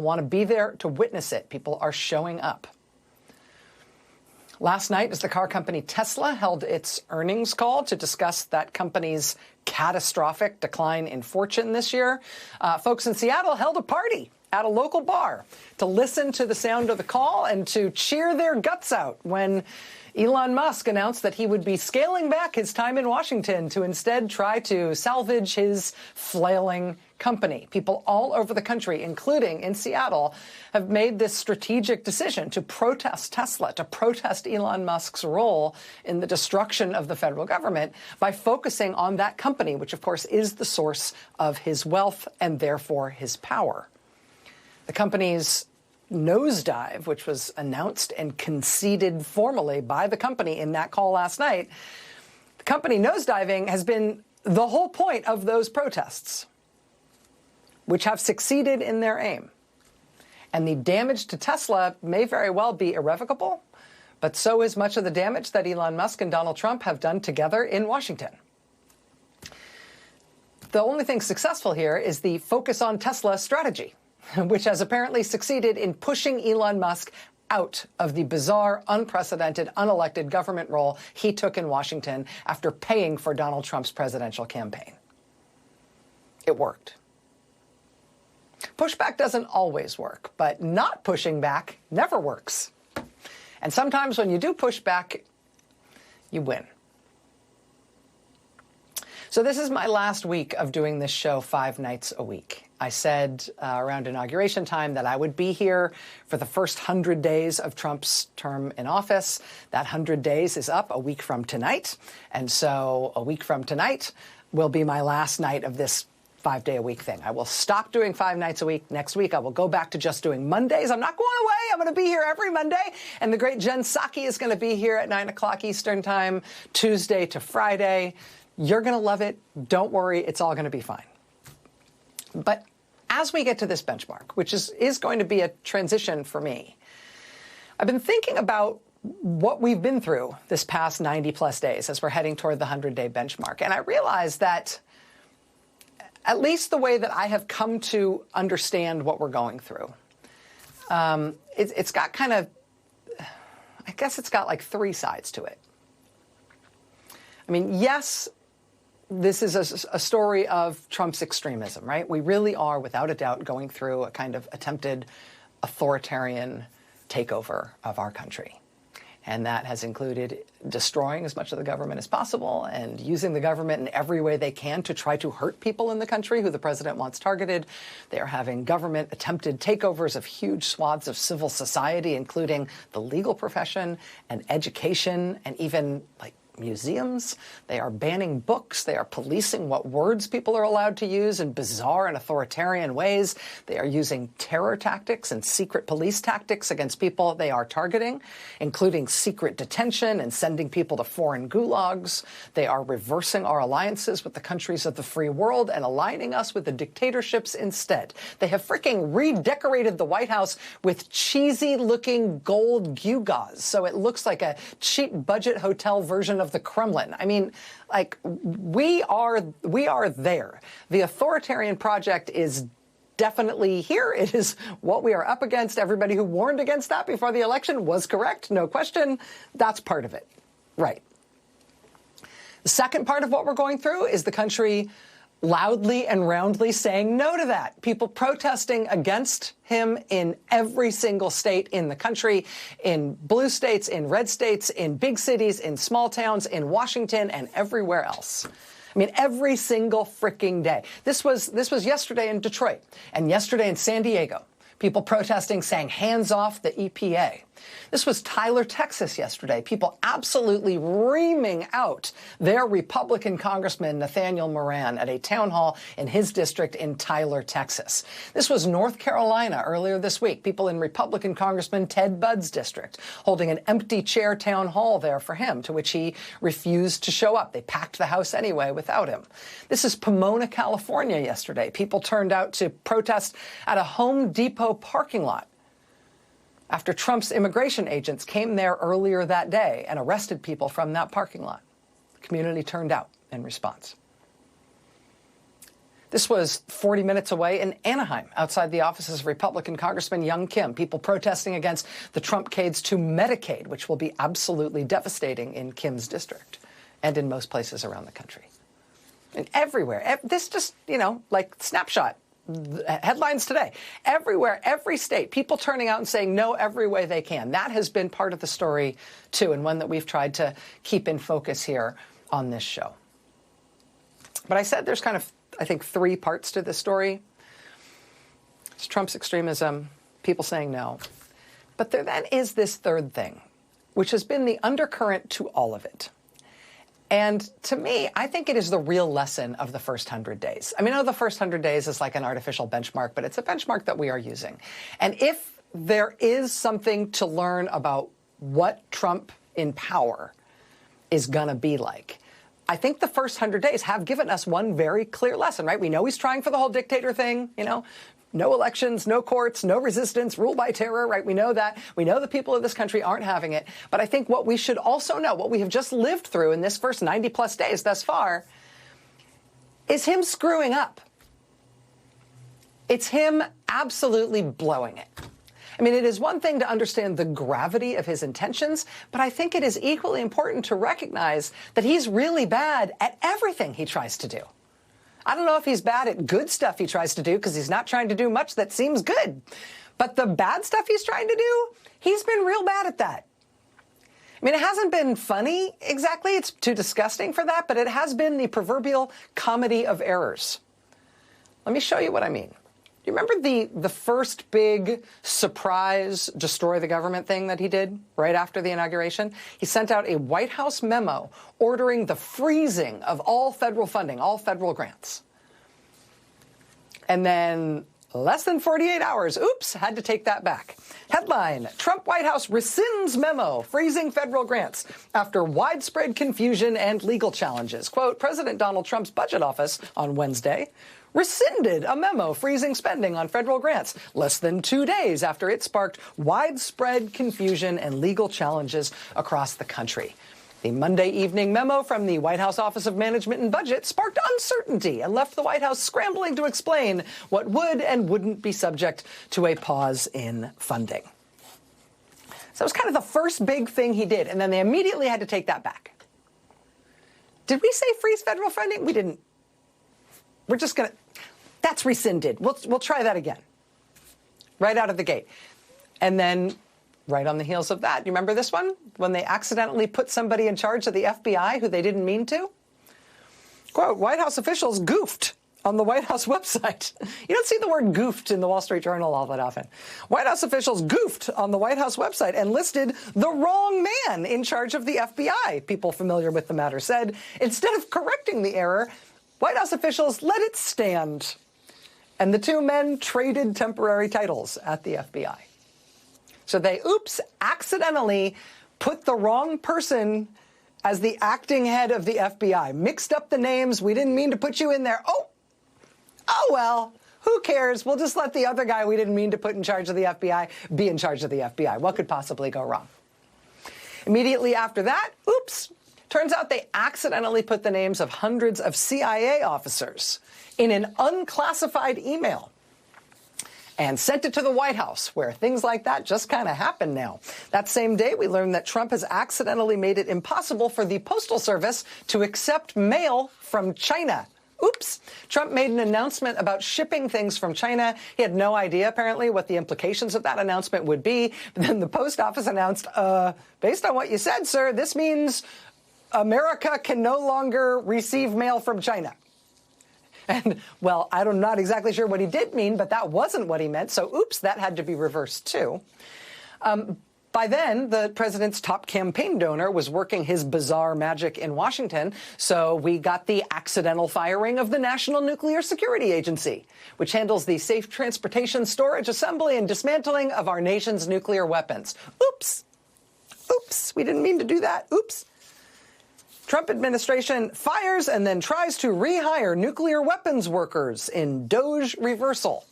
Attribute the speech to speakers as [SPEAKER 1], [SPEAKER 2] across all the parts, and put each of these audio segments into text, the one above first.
[SPEAKER 1] want to be there to witness it. People are showing up. Last night, as the car company Tesla held its earnings call to discuss that company's catastrophic decline in fortune this year, folks in Seattle held a party at a local bar to listen to the sound of the call and to cheer their guts out when Elon Musk announced that he would be scaling back his time in Washington to instead try to salvage his flailing company. People all over the country, including in Seattle, have made this strategic decision to protest Tesla, to protest Elon Musk's role in the destruction of the federal government by focusing on that company, which of course is the source of his wealth and therefore his power. The company's nosedive, which was announced and conceded formally by the company in that call last night, the company nosediving has been the whole point of those protests, which have succeeded in their aim. And the damage to Tesla may very well be irrevocable, but so is much of the damage that Elon Musk and Donald Trump have done together in Washington. The only thing successful here is the focus on Tesla strategy, which has apparently succeeded in pushing Elon Musk out of the bizarre, unprecedented, unelected government role he took in Washington after paying for Donald Trump's presidential campaign. It worked. Pushback doesn't always work, but not pushing back never works. And sometimes when you do push back, you win. So this is my last week of doing this show 5 nights a week. I said around inauguration time that I would be here for the first 100 days of Trump's term in office. That 100 days is up a week from tonight. And so a week from tonight will be my last night of this 5-day-a-week thing. I will stop doing 5 nights a week. Next week, I will go back to just doing Mondays. I'm not going away. I'm going to be here every Monday. And the great Jen Psaki is going to be here at 9 o'clock Eastern time, Tuesday to Friday. You're going to love it. Don't worry. It's all going to be fine. But as we get to this benchmark, which is going to be a transition for me, I've been thinking about what we've been through this past 90-plus days as we're heading toward the 100-day benchmark. And I realized that at least the way that I have come to understand what we're going through, it's got kind of, I guess it's got like 3 sides to it. I mean, yes, this is a story of Trump's extremism, right? We really are, without a doubt, going through a kind of attempted authoritarian takeover of our country. And that has included destroying as much of the government as possible and using the government in every way they can to try to hurt people in the country who the president wants targeted. They are having government attempted takeovers of huge swaths of civil society, including the legal profession and education and even like museums. They are banning books. They are policing what words people are allowed to use in bizarre and authoritarian ways. They are using terror tactics and secret police tactics against people they are targeting, including secret detention and sending people to foreign gulags. They are reversing our alliances with the countries of the free world and aligning us with the dictatorships instead. They have freaking redecorated the White House with cheesy-looking gold gewgaws, so it looks like a cheap budget hotel version of the Kremlin. I mean, like, we are there. The authoritarian project is definitely here. It is what we are up against. Everybody who warned against that before the election was correct, no question. That's part of it. Right. The second part of what we're going through is the country loudly and roundly saying no to that. People protesting against him in every single state in the country, in blue states, in red states, in big cities, in small towns, in Washington, and everywhere else. I mean, every single freaking day. This was yesterday in Detroit and yesterday in San Diego. People protesting, saying, hands off the EPA. This was Tyler, Texas yesterday. People absolutely reaming out their Republican Congressman Nathaniel Moran at a town hall in his district in Tyler, Texas. This was North Carolina earlier this week. People in Republican Congressman Ted Budd's district holding an empty chair town hall there for him, to which he refused to show up. They packed the house anyway without him. This is Pomona, California yesterday. People turned out to protest at a Home Depot parking lot after Trump's immigration agents came there earlier that day and arrested people from that parking lot. The community turned out in response. This was 40 minutes away in Anaheim, outside the offices of Republican Congressman Young Kim, people protesting against the Trumpcades to Medicaid, which will be absolutely devastating in Kim's district and in most places around the country. And everywhere, this just, like snapshot, headlines today, everywhere, every state, people turning out and saying no every way they can. That has been part of the story, too, and one that we've tried to keep in focus here on this show. But I said there's kind of, I think, three parts to this story. It's Trump's extremism, people saying no. But there then is this third thing, which has been the undercurrent to all of it. And to me, I think it is the real lesson of the first 100 days. I mean, I know the first 100 days is like an artificial benchmark, but it's a benchmark that we are using. And if there is something to learn about what Trump in power is going to be like, I think the first 100 days have given us one very clear lesson, right? We know he's trying for the whole dictator thing, no elections, no courts, no resistance, rule by terror, right? We know that. We know the people of this country aren't having it. But I think what we should also know, what we have just lived through in this first 90-plus days thus far, is him screwing up. It's him absolutely blowing it. I mean, it is one thing to understand the gravity of his intentions, but I think it is equally important to recognize that he's really bad at everything he tries to do. I don't know if he's bad at good stuff he tries to do, because he's not trying to do much that seems good. But the bad stuff he's trying to do, he's been real bad at that. I mean, it hasn't been funny exactly. It's too disgusting for that, but it has been the proverbial comedy of errors. Let me show you what I mean. You remember the first big surprise destroy the government thing that he did right after the inauguration? He sent out a White House memo ordering the freezing of all federal funding, all federal grants. And then less than 48 hours, oops, had to take that back. Headline, Trump White House rescinds memo freezing federal grants after widespread confusion and legal challenges. Quote, President Donald Trump's budget office on Wednesday rescinded a memo freezing spending on federal grants less than 2 days after it sparked widespread confusion and legal challenges across the country. The Monday evening memo from the White House Office of Management and Budget sparked uncertainty and left the White House scrambling to explain what would and wouldn't be subject to a pause in funding. So that was kind of the first big thing he did, and then they immediately had to take that back. Did we say freeze federal funding? We didn't. We're just going to, that's rescinded. We'll try that again. Right out of the gate. And then right on the heels of that, you remember this one? When they accidentally put somebody in charge of the FBI who they didn't mean to? Quote, White House officials goofed on the White House website. You don't see the word goofed in the Wall Street Journal all that often. White House officials goofed on the White House website and listed the wrong man in charge of the FBI, people familiar with the matter said. Instead of correcting the error, White House officials let it stand, and the two men traded temporary titles at the FBI. So they, accidentally put the wrong person as the acting head of the FBI, mixed up the names. We didn't mean to put you in there. Oh well, who cares? We'll just let the other guy we didn't mean to put in charge of the FBI be in charge of the FBI. What could possibly go wrong? Immediately after that, turns out they accidentally put the names of hundreds of CIA officers in an unclassified email and sent it to the White House, where things like that just kind of happen now. That same day, we learned that Trump has accidentally made it impossible for the Postal Service to accept mail from China. Trump made an announcement about shipping things from China. He had no idea, apparently, what the implications of that announcement would be. But then the post office announced, based on what you said, sir, this means America can no longer receive mail from China. And, well, I'm not exactly sure what he did mean, but that wasn't what he meant. So, that had to be reversed, too. By then, the president's top campaign donor was working his bizarre magic in Washington, so we got the accidental firing of the National Nuclear Security Agency, which handles the safe transportation, storage, assembly, and dismantling of our nation's nuclear weapons. We didn't mean to do that. Trump administration fires and then tries to rehire nuclear weapons workers in DOJ reversal.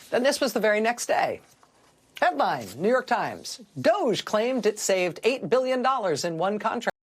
[SPEAKER 1] Then this was the very next day. Headline, New York Times. DOJ claimed it saved $8 billion in one contract.